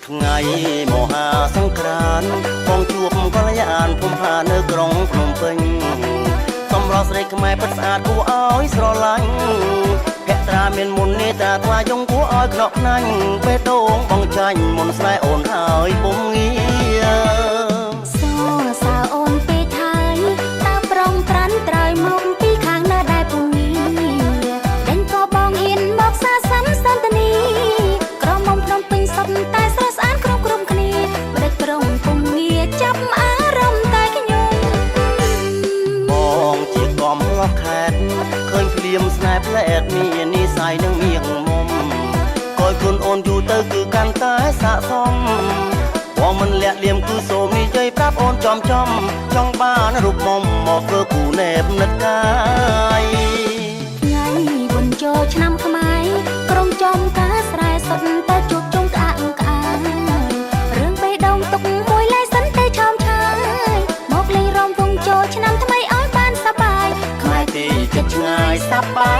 ថ្ងៃមហាសង្ក្រាន្តបងជួបកល្យានភូមិភានៅក្រុងភ្នំពេញសម្រស់ស្រីខ្មែរពិតស្អាតគួរឲ្យស្រឡាញ់ភក្ត្រាមានមុននេត្រាថ្លាយងគួរឲ្យខ្នក់ខ្នាញ់បេះដូងបងចាញ់មុនស្នេហ៍អូនហើយពុំងារសោសៅអូនពេកហើយតាមប្រងប្រាន់ត្រើយមកពីខាងណាដែរពុំងារដេញក៏បងហ៊ានមកសាសាំសន្តានីក្រមុំភ្នំពេញសុទ្ធតែស្រស់ស្អាតគ្រប់គ្រប់គ្នាបដិប្រងពុំងារចាប់អារម្មណ៍តែខ្ញុំបងជាកំឡោះខេតឃើញភ្លៀមស្នេហ៍ផ្លែតមាននិស័យនឹងមៀងមុំកយគុណអូនយូរទៅគឺកាន់តែស័ក្តិសមបងមិនលាក់លៀមគឺសូមនិយាយប្រាប់អូនចំចង់បានរូបមុំមកធ្វើគូណែបនិតកាយថ្ងៃបុណ្យចូលឆ្នាំខ្មែរក្រុងចំការស្រែសុទ្ធតែជួបជុំក្អាក់ក្អាយរឿងបេះដូងទុកមួយឡែសិនទៅឆោមឆាយមកលេងរំវង់ចូលឆ្នាំថ្មីឲ្យបានសប្បាយខ្មែរទីចិត្តឆ្ងាយសប្បាយ